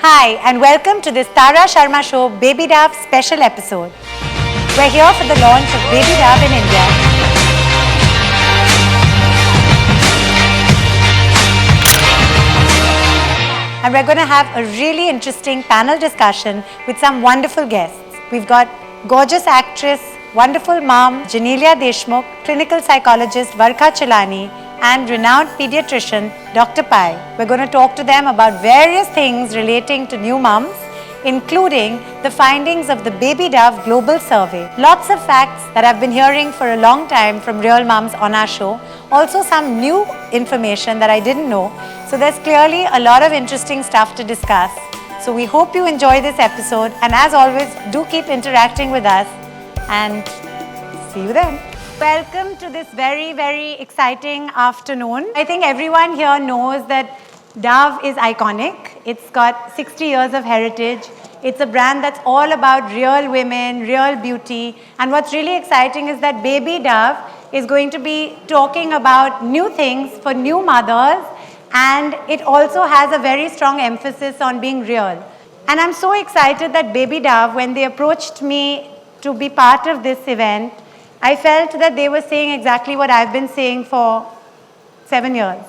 Hi, and welcome to this Tara Sharma Show Baby Dove special episode. We're here for the launch of Baby Dove in India. And we're going to have a really interesting panel discussion with some wonderful guests. We've got gorgeous actress, wonderful mom, Janelia Deshmukh, clinical psychologist, Varka Chilani, and renowned pediatrician, Dr. Pai. We're going to talk to them about various things relating to new moms, including the findings of the Baby Dove Global Survey. Lots of facts that I've been hearing for a long time from real moms on our show. Also some new information that I didn't know. So there's clearly a lot of interesting stuff to discuss. So we hope you enjoy this episode, and as always, do keep interacting with us, and see you then. Welcome to this very, very exciting afternoon. I think everyone here knows that Dove is iconic. It's got 60 years of heritage. It's a brand that's all about real women, real beauty. And what's really exciting is that Baby Dove is going to be talking about new things for new mothers, and it also has a very strong emphasis on being real. And I'm so excited that Baby Dove, when they approached me to be part of this event, I felt that they were saying exactly what I've been saying for 7 years,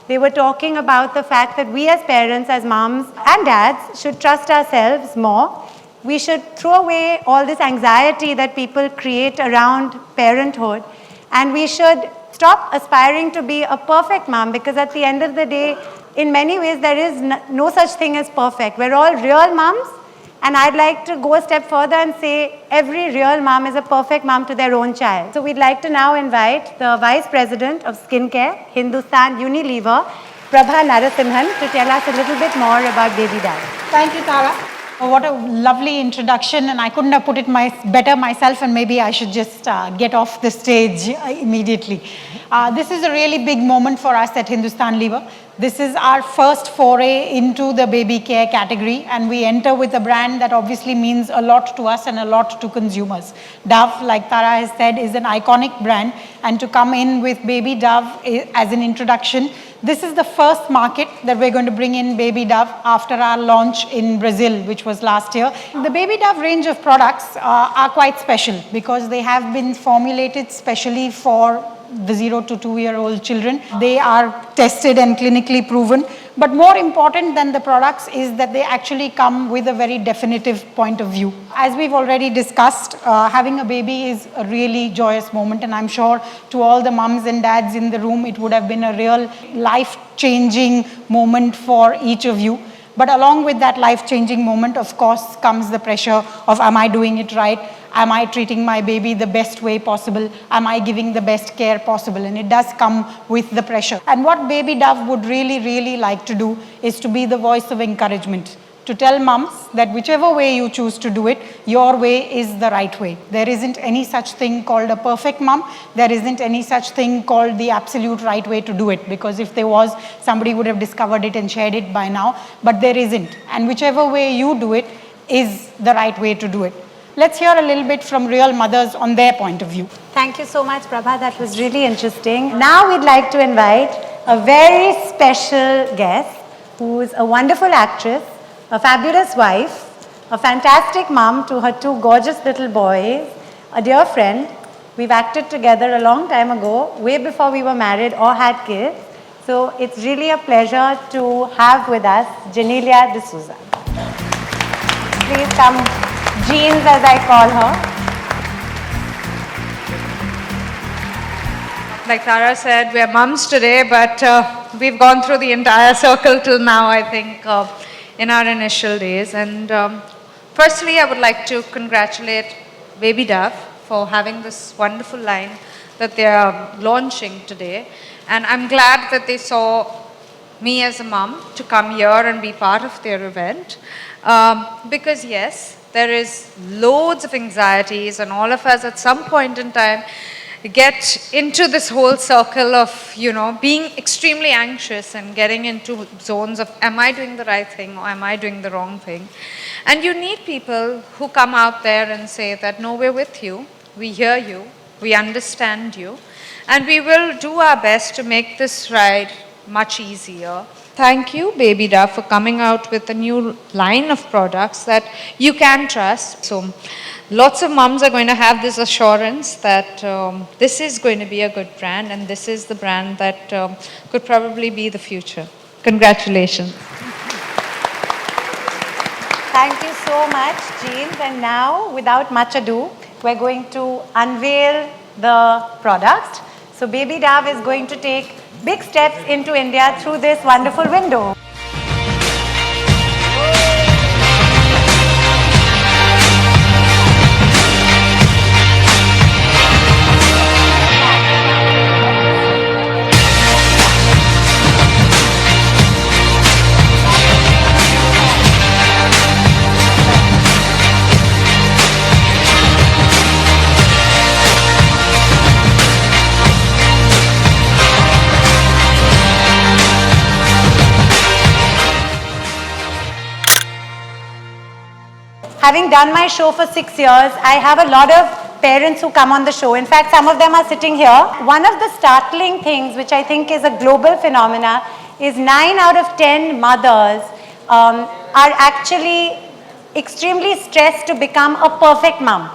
They were talking about the fact that we as parents, as moms and dads, should trust ourselves more. We should throw away all this anxiety that people create around parenthood, and we should stop aspiring to be a perfect mom, because at the end of the day, in many ways, there is no such thing as perfect. We're all real moms. And I'd like to go a step further and say every real mom is a perfect mom to their own child. So we'd like to now invite the Vice President of Skincare, Hindustan Unilever, Prabha Narasimhan, to tell us a little bit more about Baby Dove. Thank you, Tara. What a lovely introduction, and I couldn't have put it better myself, and maybe I should just get off the stage immediately. This is a really big moment for us at Hindustan Lever. This is our first foray into the baby care category, and we enter with a brand that obviously means a lot to us and a lot to consumers. Dove, like Tara has said, is an iconic brand, and to come in with Baby Dove as an introduction, this is the first market that we're going to bring in Baby Dove after our launch in Brazil, which was last year. The Baby Dove range of products are quite special because they have been formulated specially for the 0 to 2-year-old children. They are tested and clinically proven. But more important than the products is that they actually come with a very definitive point of view. As we've already discussed, having a baby is a really joyous moment, and I'm sure to all the mums and dads in the room, it would have been a real life-changing moment for each of you. But along with that life-changing moment, of course, comes the pressure of, am I doing it right? Am I treating my baby the best way possible? Am I giving the best care possible? And it does come with the pressure. And what Baby Dove would really, really like to do is to be the voice of encouragement, to tell mums that whichever way you choose to do it, your way is the right way. There isn't any such thing called a perfect mom. There isn't any such thing called the absolute right way to do it, because if there was, somebody would have discovered it and shared it by now, but there isn't. And whichever way you do it is the right way to do it. Let's hear a little bit from real mothers on their point of view. Thank you so much, Prabha. That was really interesting. Now we'd like to invite a very special guest who's a wonderful actress, a fabulous wife, a fantastic mom to her 2 gorgeous little boys, a dear friend. We've acted together a long time ago, way before we were married or had kids. So it's really a pleasure to have with us Janelia D'Souza. Please come. Jeans, as I call her. Like Tara said, we're mums today, but we've gone through the entire circle till now, I think, in our initial days. And firstly, I would like to congratulate Baby Dove for having this wonderful line that they are launching today. And I'm glad that they saw me as a mum to come here and be part of their event. Because yes, there is loads of anxieties, and all of us at some point in time get into this whole circle of, being extremely anxious and getting into zones of, am I doing the right thing or am I doing the wrong thing? And you need people who come out there and say that, no, we're with you, we hear you, we understand you, and we will do our best to make this ride much easier thank you, Baby Dove, for coming out with a new line of products that you can trust. So, lots of moms are going to have this assurance that this is going to be a good brand, and this is the brand that could probably be the future. Congratulations. Thank you so much, Jeans. And now, without much ado, we're going to unveil the products. So Baby Dove is going to take big steps into India through this wonderful window. Having done my show for 6 years, I have a lot of parents who come on the show. In fact, some of them are sitting here. One of the startling things, which I think is a global phenomena, is 9 out of 10 mothers are actually extremely stressed to become a perfect mom.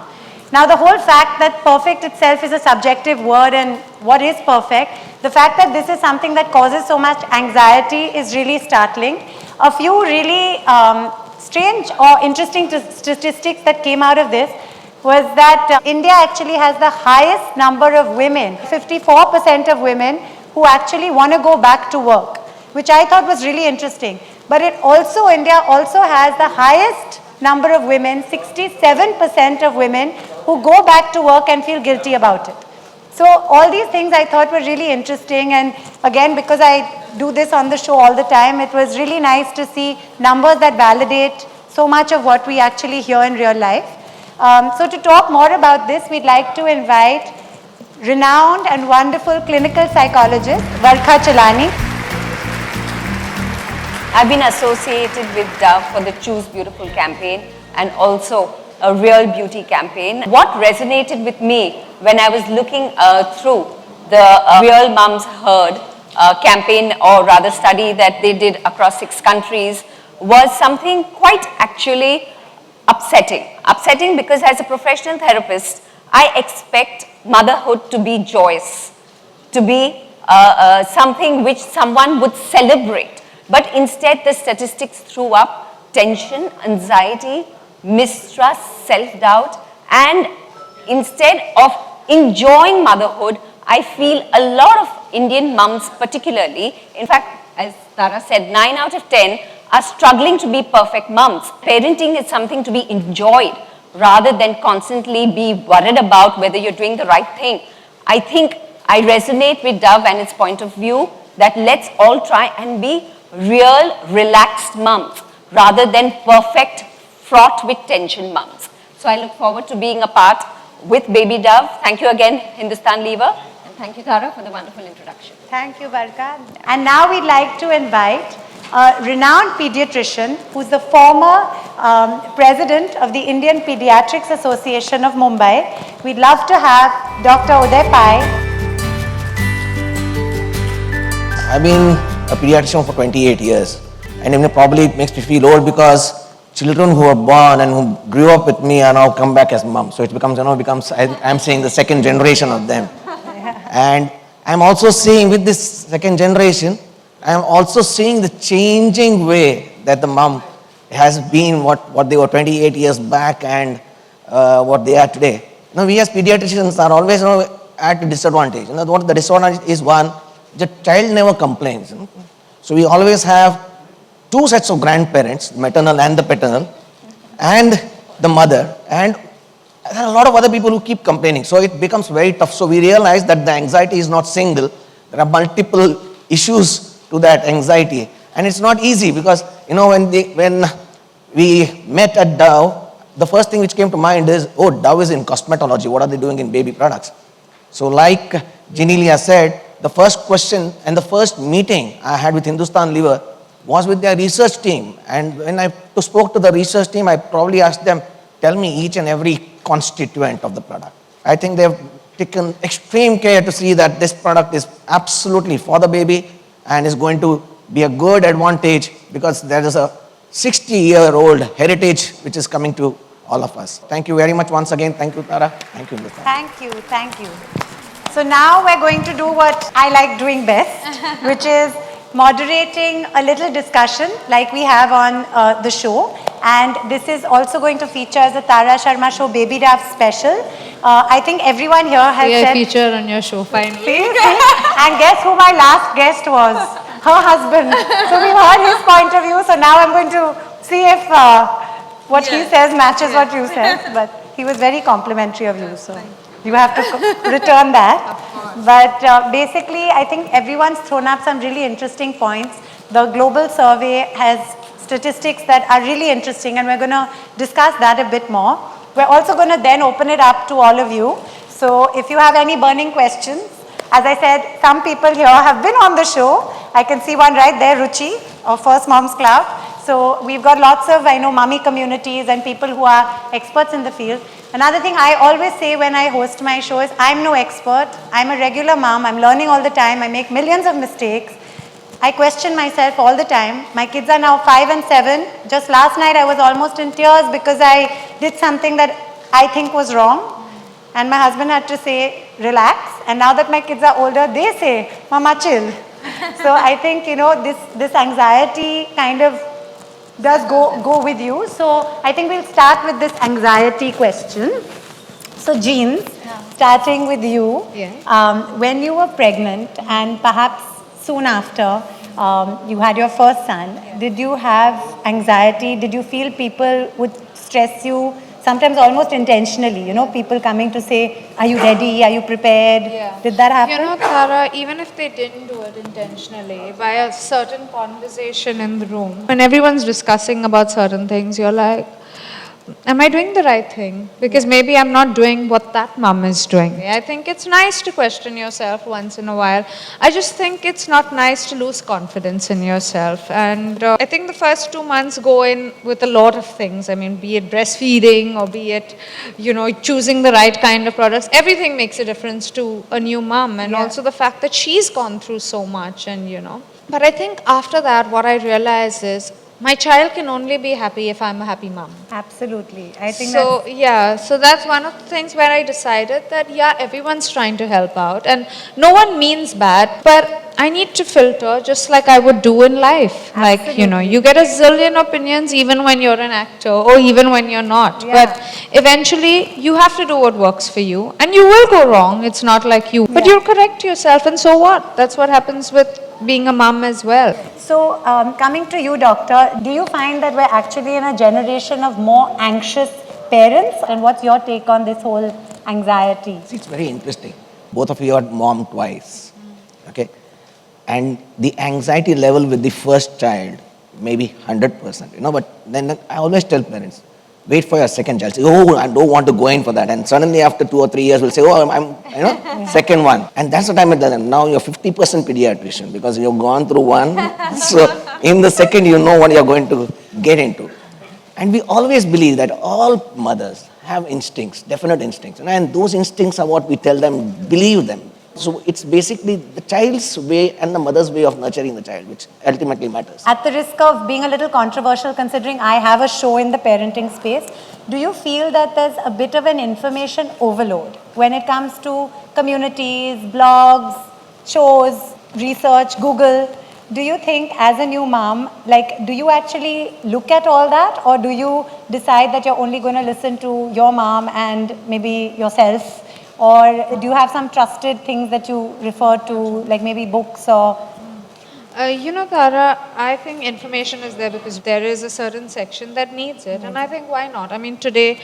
Now, the whole fact that perfect itself is a subjective word, and what is perfect, the fact that this is something that causes so much anxiety is really startling. A few really strange or interesting statistics that came out of this was that India actually has the highest number of women, 54% of women who actually want to go back to work, which I thought was really interesting. But India also has the highest number of women, 67% of women who go back to work and feel guilty about it. So all these things I thought were really interesting, and again, because I do this on the show all the time, it was really nice to see numbers that validate so much of what we actually hear in real life. So to talk more about this, we'd like to invite renowned and wonderful clinical psychologist, Varkha Chelani. I've been associated with Dove for the Choose Beautiful campaign and also a Real Beauty campaign. What resonated with me when I was looking through the Real Mums Heard campaign, or rather study that they did across 6 countries, was something quite actually upsetting. Upsetting because as a professional therapist, I expect motherhood to be joyous, to be something which someone would celebrate. But instead, the statistics threw up tension, anxiety, mistrust, self-doubt, and instead of enjoying motherhood, I feel a lot of Indian mums particularly, in fact, as Tara said, 9 out of 10 are struggling to be perfect mums. Parenting is something to be enjoyed rather than constantly be worried about whether you're doing the right thing. I think I resonate with Dove and its point of view that let's all try and be real, relaxed mums rather than perfect, fraught with tension mums. So I look forward to being a part with Baby Dove. Thank you again, Hindustan Lever. And thank you, Tara, for the wonderful introduction. Thank you, Varkha. And now we'd like to invite a renowned pediatrician who's the former president of the Indian Pediatrics Association of Mumbai. We'd love to have Dr. Uday Pai. I've been a pediatrician for 28 years, and it probably makes me feel old because children who are born and who grew up with me are now come back as moms. So it becomes, I'm saying the second generation of them. And I'm also seeing with this second generation, I'm also seeing the changing way that the mom has been what they were 28 years back and what they are today. Now we as pediatricians are always at a disadvantage. What the disadvantage is, one, the child never complains. So we always have 2 sets of grandparents, maternal and the paternal, and the mother, and there are a lot of other people who keep complaining. So it becomes very tough. So we realize that the anxiety is not single. There are multiple issues to that anxiety. And it's not easy because, when we met at Dove, the first thing which came to mind is, Dove is in cosmetology. What are they doing in baby products? So like Genelia said, the first question and the first meeting I had with Hindustan Lever was with their research team. And when I spoke to the research team, I probably asked them, tell me each and every constituent of the product. I think they've taken extreme care to see that this product is absolutely for the baby and is going to be a good advantage because there is a 60-year-old heritage which is coming to all of us. Thank you very much once again. Thank you, Tara. Thank you, Hindustan. Thank you, thank you. So now we're going to do what I like doing best, which is moderating a little discussion like we have on the show. And this is also going to feature as a Tara Sharma Show Baby Rap special. I think everyone here has Yeah, said... feature on your show, finally. See? And guess who my last guest was? Her husband. So we heard his point of view. So now I'm going to see if what he says matches what you said. But he was very complimentary of you. So you have to return that. But basically, I think everyone's thrown up some really interesting points. The global survey has statistics that are really interesting, and we're going to discuss that a bit more. We're also going to then open it up to all of you. So if you have any burning questions, as I said, some people here have been on the show. I can see one right there, Ruchi, of First Moms Club. So we've got lots of, I know, mummy communities and people who are experts in the field. Another thing I always say when I host my show is, I'm no expert. I'm a regular mom. I'm learning all the time. I make millions of mistakes. I question myself all the time. My kids are now 5 and 7. Just last night I was almost in tears because I did something that I think was wrong. And my husband had to say, relax. And now that my kids are older, they say, Mama, chill. So I think, you know, this anxiety kind of does go with you. So I think we'll start with this anxiety question. So Jean, starting with you, when you were pregnant and perhaps soon after you had your first son, did you have anxiety? Did you feel people would stress you? Sometimes almost intentionally, you know, people coming to say, are you ready? Are you prepared? Yeah. Did that happen? You know, Tara, even if they didn't do it intentionally, by a certain conversation in the room, when everyone's discussing about certain things, you're like, am I doing the right thing? Because maybe I'm not doing what that mom is doing. I think it's nice to question yourself once in a while. I just think it's not nice to lose confidence in yourself. And I think the first 2 months go in with a lot of things. I mean, be it breastfeeding or be it, you know, choosing the right kind of products. Everything makes a difference to a new mom. And also the fact that she's gone through so much and, you know. But I think after that, what I realized is, my child can only be happy if I'm a happy mom. Absolutely. I think So, so that's one of the things where I decided that, everyone's trying to help out and no one means bad, but I need to filter just like I would do in life. Like, you know, you get a zillion opinions even when you're an actor or even when you're not. But eventually you have to do what works for you and you will go wrong. It's not like you, but you'll correct yourself and so what? That's what happens with being a mom as well. So, coming to you, doctor, do you find that we're actually in a generation of more anxious parents? And what's your take on this whole anxiety? See, it's very interesting. Both of you are mom twice, okay? And the anxiety level with the first child, maybe 100%, you know, but then I always tell parents, wait for your second child. Say, oh, I don't want to go in for that. And suddenly after 2 or 3 years, we'll say, oh, I'm you know, second one. And that's the time at the end. Now you're 50% pediatrician because you've gone through one. So in the second, you know what you're going to get into. And we always believe that all mothers have instincts, definite instincts. And those instincts are what we tell them, believe them. So it's basically the child's way and the mother's way of nurturing the child, which ultimately matters. At the risk of being a little controversial, considering I have a show in the parenting space, do you feel that there's a bit of an information overload when it comes to communities, blogs, shows, research, Google? Do you think as a new mom, like, do you actually look at all that, or do you decide that you're only going to listen to your mom and maybe yourself? Or do you have some trusted things that you refer to, like maybe books or... You know, Tara, I think information is there because there is a certain section that needs it. And I think, why not? I mean, today,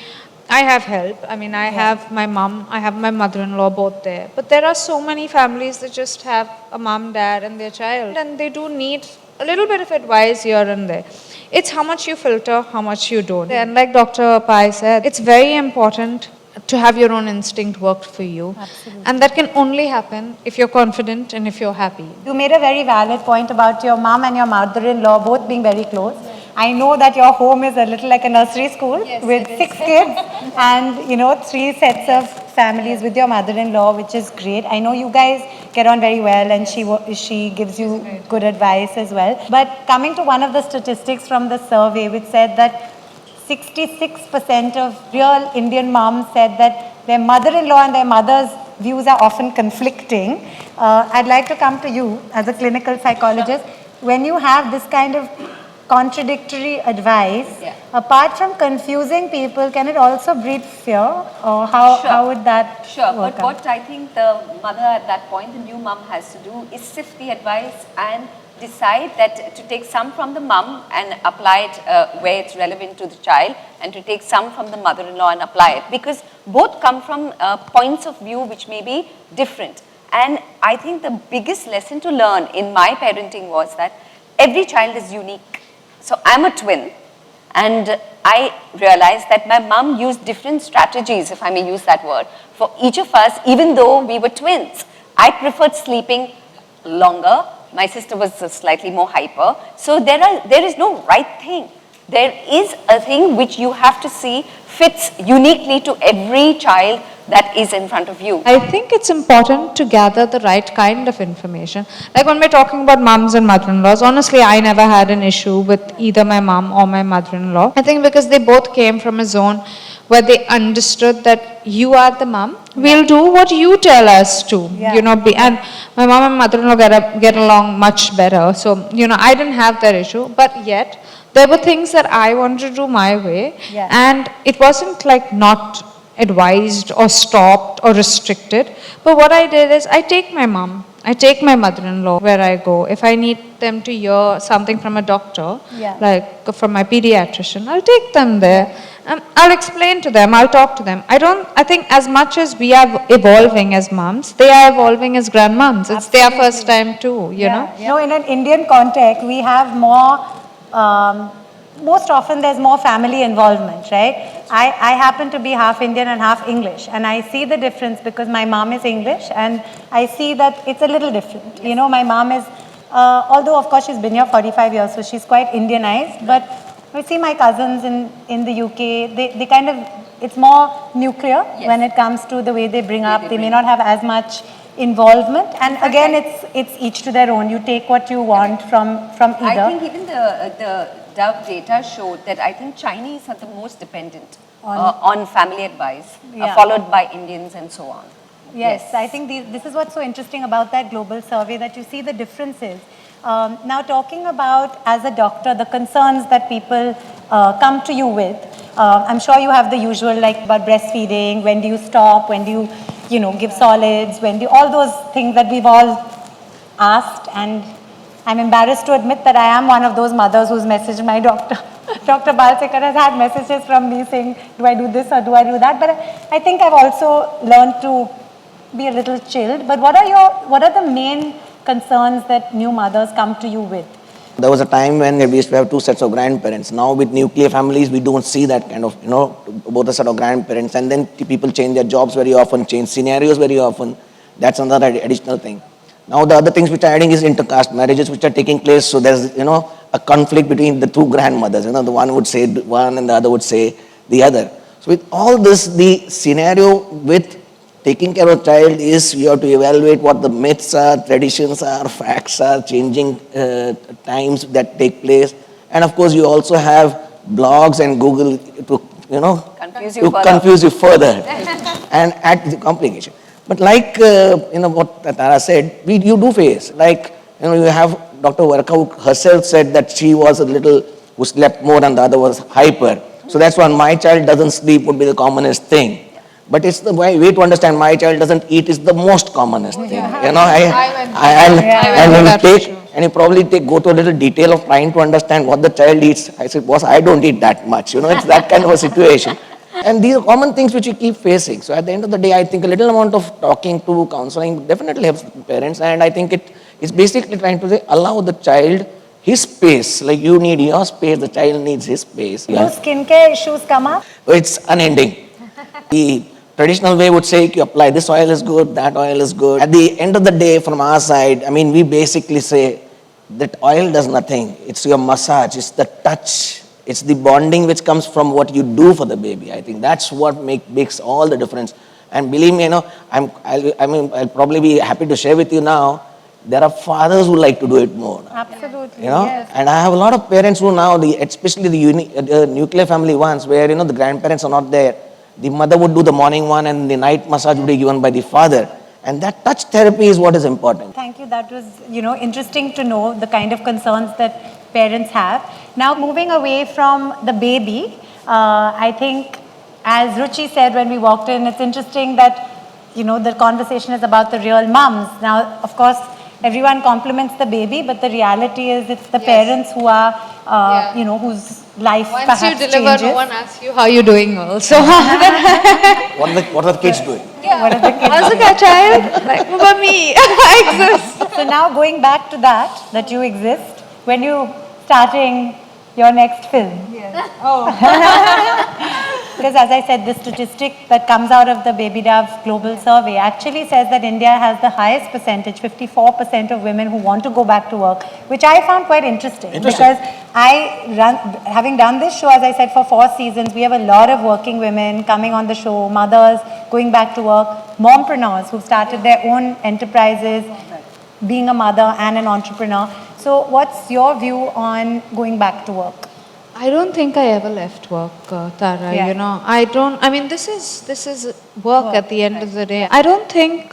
I have help. I mean, I have my mom, I have my mother-in-law both there. But there are so many families that just have a mom, dad, and their child. And they do need a little bit of advice here and there. It's how much you filter, how much you don't. And like Dr. Pai said, it's very important to have your own instinct work for you. Absolutely. And that can only happen if you're confident and if you're happy. You made a very valid point about your mom and your mother-in-law both being very close. I know that your home is a little like a nursery school with 6 kids and, you know, 3 sets of families with your mother-in-law, which is great. I know you guys get on very well, and she gives you good advice as well. But coming to one of the statistics from the survey, which said that 66% of real Indian moms said that their mother-in-law and their mother's views are often conflicting. I'd like to come to you as a clinical psychologist. When you have this kind of contradictory advice, apart from confusing people, can it also breed fear? Or how would that work But what I think the mother at that point, the new mom, has to do is sift the advice and decide that to take some from the mom and apply it where it's relevant to the child, and to take some from the mother-in-law and apply it, because both come from points of view which may be different. And I think the biggest lesson to learn in my parenting was that every child is unique. So I'm a twin, and I realized that my mom used different strategies, if I may use that word, for each of us, even though we were twins. I preferred sleeping longer. My sister was slightly more hyper. So there is no right thing. There is a thing which you have to see fits uniquely to every child that is in front of you. I think it's important to gather the right kind of information. Like when we're talking about mums and mother-in-laws, honestly, I never had an issue with either my mum or my mother-in-law. I think because they both came from a zone where they understood that you are the mum, we'll do what you tell us to, and my mom and mother-in-law get along much better. So, I didn't have that issue, but yet there were things that I wanted to do my way, and it wasn't like not advised or stopped or restricted. But what I did is I take my mom, I take my mother-in-law where I go. If I need them to hear something from a doctor, like from my pediatrician, I'll take them there. I'll explain to them, I'll talk to them. I think as much as we are evolving as moms, they are evolving as grandmoms. It's their first time too, you know. No, in an Indian context, we have more, most often there's more family involvement, right? I happen to be half Indian and half English, and I see the difference because my mom is English, and I see that it's a little different. You know, my mom is, although of course she's been here 45 years, so she's quite Indianized, but I see my cousins in the UK, they kind of, it's more nuclear when it comes to the way they bring up. They may not have as much involvement, and again, it's each to their own. You take what you want from either. I think even the Dove data showed that I think Chinese are the most dependent on family advice, followed by Indians and so on. Yes, I think this is what's so interesting about that global survey, that you see the differences. Now, talking about, as a doctor, the concerns that people come to you with, I'm sure you have the usual, like about breastfeeding, when do you stop, when do you give solids, when do all those things that we've all asked. And I'm embarrassed to admit that I am one of those mothers who's messaged my doctor. Dr. Balsekar has had messages from me saying, do I do this or do I do that? But I think I've also learned to be a little chilled. But what are the main concerns that new mothers come to you with? There was a time when we used to have two sets of grandparents. Now with nuclear families, we don't see that kind of, both a set of grandparents. And then people change their jobs very often, change scenarios very often. That's another additional thing. Now the other things which are adding is intercaste marriages which are taking place. So there's, a conflict between the two grandmothers. The one would say one and the other would say the other. So with all this, the scenario with taking care of a child is you have to evaluate what the myths are, traditions are, facts are, changing times that take place. And of course, you also have blogs and Google to confuse you further and add to the complication. But like, what Tara said, you do face, like, you have Dr. Varka who herself said that she was a little who slept more and the other was hyper. So that's why my child doesn't sleep would be the commonest thing. But it's the way to understand my child doesn't eat is the most commonest thing. And you probably go to a little detail of trying to understand what the child eats. I said, boss, I don't eat that much. It's that kind of a situation. And these are common things which you keep facing. So at the end of the day, I think a little amount of talking to, counseling definitely helps parents. And I think it's basically trying to say, allow the child his space. Like you need your space, the child needs his space. Do skincare issues come up? It's unending. The traditional way would say, you apply this oil is good, that oil is good. At the end of the day, from our side, we basically say that oil does nothing. It's your massage, it's the touch. It's the bonding which comes from what you do for the baby. I think that's what makes all the difference. And believe me, I'll probably be happy to share with you now, there are fathers who like to do it more. Absolutely. Yes. And I have a lot of parents who now, especially the nuclear family ones, where the grandparents are not there. The mother would do the morning one, and the night massage would be given by the father. And that touch therapy is what is important. Thank you. That was, interesting to know the kind of concerns that parents have. Now, moving away from the baby, I think, as Ruchi said when we walked in, it's interesting that, the conversation is about the real mums. Now, of course, everyone compliments the baby, but the reality is it's the parents who are, whose life Once perhaps you deliver, changes. no one asks you how you're doing also. What are the kids doing? What are the kids How's doing? the child? Like, but me, I exist. So now going back to that you exist, when you starting your next film? Yes. Oh. Because as I said, the statistic that comes out of the Baby Dove Global Survey actually says that India has the highest percentage, 54% of women who want to go back to work, which I found quite interesting. Because having done this show, as I said, for 4 seasons, we have a lot of working women coming on the show, mothers going back to work, mompreneurs who've started their own enterprises, being a mother and an entrepreneur. So what's your view on going back to work? I don't think I ever left work, Tara. Yeah. I mean, this is work at the end of the day. I don't think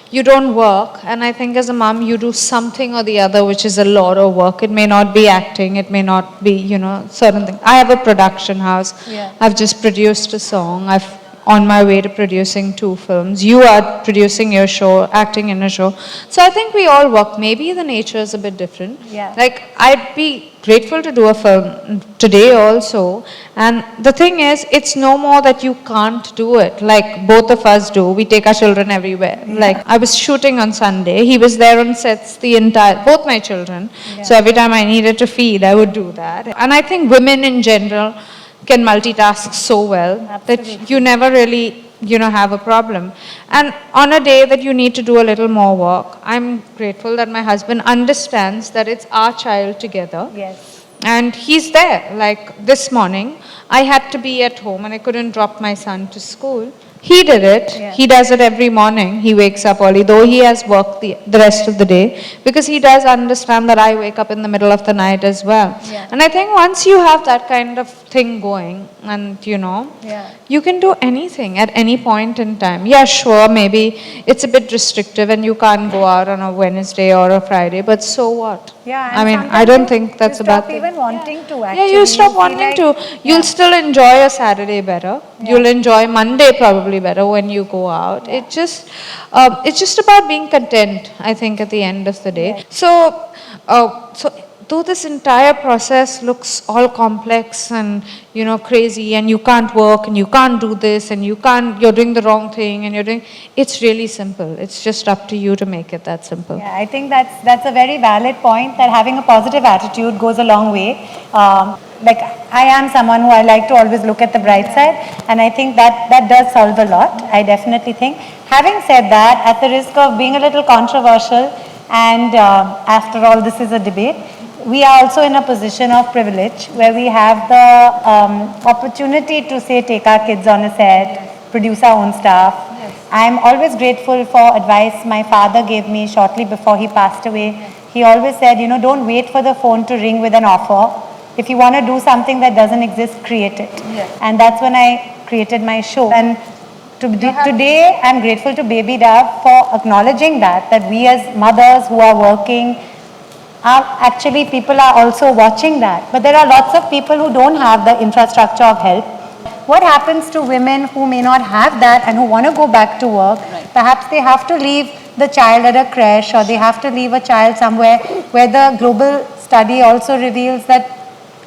you don't work, and I think as a mom, you do something or the other, which is a lot of work. It may not be acting, it may not be, certain things. I have a production house. Yeah. I've just produced a song. I've on my way to producing 2 films. You are producing your show, acting in a show. So I think we all work. Maybe the nature is a bit different. Yeah. Like, I'd be grateful to do a film today also. And the thing is, it's no more that you can't do it. Like both of us do. We take our children everywhere. Yeah. Like, I was shooting on Sunday. He was there on sets both my children. Yeah. So every time I needed to feed, I would do that. And I think women in general can multitask so well. Absolutely. That you never really, have a problem. And on a day that you need to do a little more work, I'm grateful that my husband understands that it's our child together. Yes. And he's there. Like this morning, I had to be at home and I couldn't drop my son to school. He did it. Yeah. He does it every morning. He wakes up early, though he has worked the rest of the day, because he does understand that I wake up in the middle of the night as well. Yeah. And I think once you have that kind of thing going, and you can do anything at any point in time. Yeah, sure, maybe it's a bit restrictive and you can't go out on a Wednesday or a Friday, but so what? Yeah, I mean, I don't think that's a bad thing. You stop even wanting to, actually. Yeah, you stop wanting to. You'll still enjoy a Saturday better. Yeah. You'll enjoy Monday probably better when you go out. Yeah. It's just about being content, I think, at the end of the day. Yeah. So though this entire process looks all complex and, crazy, and you can't work and you can't do this and you're doing the wrong thing and it's really simple. It's just up to you to make it that simple. Yeah, I think that's a very valid point, that having a positive attitude goes a long way. Like, I am someone who I like to always look at the bright side, and I think that does solve a lot. I definitely think. Having said that, at the risk of being a little controversial, and after all, this is a debate, we are also in a position of privilege where we have the opportunity to, say, take our kids on a set, produce our own stuff. Yes. I'm always grateful for advice my father gave me shortly before he passed away. He always said, don't wait for the phone to ring with an offer. If you want to do something that doesn't exist, create it. Yes. And that's when I created my show. And today, I'm grateful to Baby Dove for acknowledging that we as mothers who are working, actually people are also watching that. But there are lots of people who don't have the infrastructure of help. What happens to women who may not have that and who want to go back to work? Right. Perhaps they have to leave the child at a creche, or they have to leave a child somewhere, where the global study also reveals that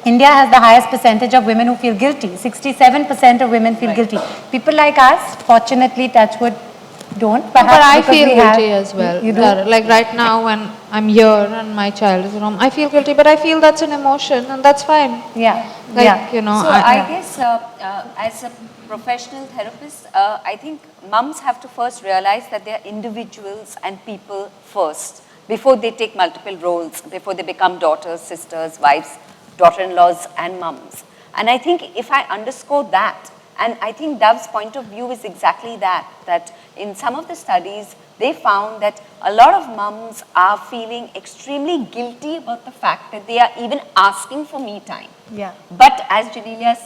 India has the highest percentage of women who feel guilty. 67% of women feel guilty. People like us, fortunately, touch wood, don't. But I feel guilty as well. You do? Like right now when I'm here and my child is at home, I feel guilty, but I feel that's an emotion and that's fine. Yeah. Like, So I guess as a professional therapist, I think mums have to first realize that they are individuals and people first, before they take multiple roles, before they become daughters, sisters, wives, daughter-in-laws and mums. And I think if I underscore that, And I think Dove's point of view is exactly that, that in some of the studies, they found that a lot of mums are feeling extremely guilty about the fact that they are even asking for me time. Yeah. But as Janelia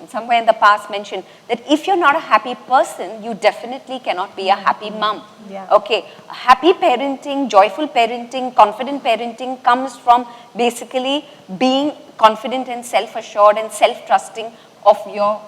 somewhere in the past mentioned, that if you're not a happy person, you definitely cannot be a happy mum. Yeah. Okay, happy parenting, joyful parenting, confident parenting comes from basically being confident and self-assured and self-trusting of your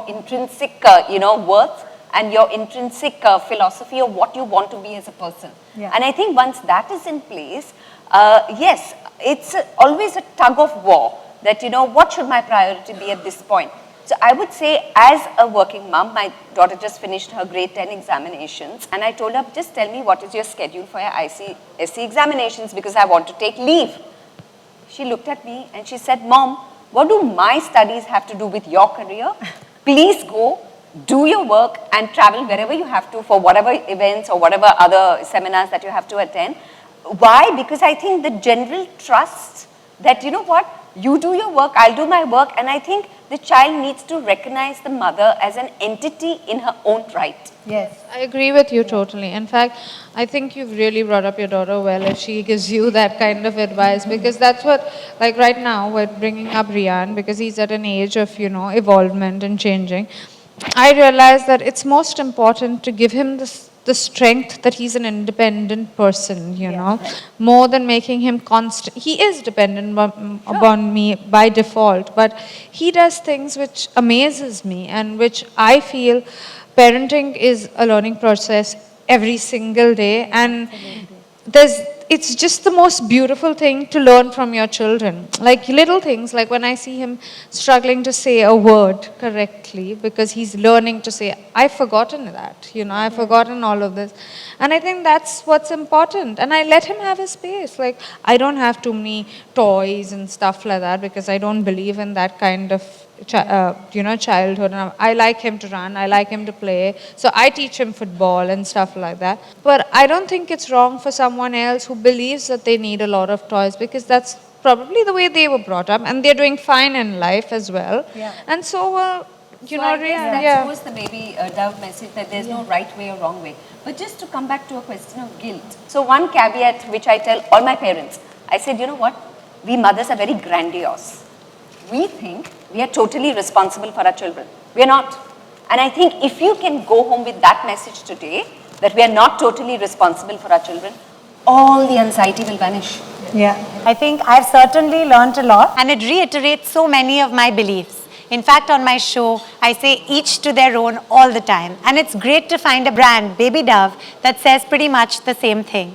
intrinsic, worth and your intrinsic philosophy of what you want to be as a person. Yeah. And I think once that is in place, yes, it's always a tug of war that, what should my priority be at this point? So I would say, as a working mom, my daughter just finished her grade 10 examinations, and I told her, just tell me what is your schedule for your ICSE examinations, because I want to take leave. She looked at me and she said, Mom, what do my studies have to do with your career? Please go, do your work and travel wherever you have to for whatever events or whatever other seminars that you have to attend. Why? Because I think the general trust that, you do your work, I'll do my work, and I think the child needs to recognize the mother as an entity in her own right. Yes. I agree with you totally. In fact, I think you've really brought up your daughter well if she gives you that kind of advice, because that's what, like right now, we're bringing up Rian because he's at an age of, evolvement and changing. I realize that it's most important to give him the strength that he's an independent person, more than making him constant. He is dependent upon me by default, but he does things which amazes me and which I feel parenting is a learning process every single day, and it's just the most beautiful thing to learn from your children. Like little things, like when I see him struggling to say a word correctly because he's learning to say, I've forgotten that, I've forgotten all of this. And I think that's what's important. And I let him have his space. Like I don't have too many toys and stuff like that because I don't believe in that kind of childhood. I like him to run, I like him to play, so I teach him football and stuff like that. But I don't think it's wrong for someone else who believes that they need a lot of toys, because that's probably the way they were brought up, and they're doing fine in life as well. Yeah. And so, I guess yeah. that was the maybe Dove message, that there's no right way or wrong way. But just to come back to a question of guilt. So one caveat which I tell all my parents, I said, we mothers are very grandiose. We think we are totally responsible for our children. We are not. And I think if you can go home with that message today, that we are not totally responsible for our children, all the anxiety will vanish. Yeah. I think I've certainly learned a lot, and it reiterates so many of my beliefs. In fact, on my show, I say each to their own all the time. And it's great to find a brand, Baby Dove, that says pretty much the same thing.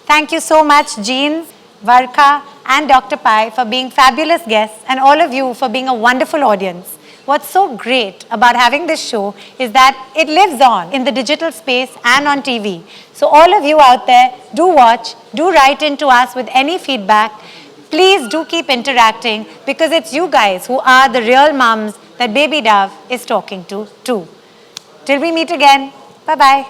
Thank you so much, Jeans, Varka, and Dr. Pai for being fabulous guests, and all of you for being a wonderful audience. What's so great about having this show is that it lives on in the digital space and on TV. So all of you out there, do watch, do write in to us with any feedback. Please do keep interacting, because it's you guys who are the real mums that Baby Dove is talking to too. Till we meet again, bye-bye.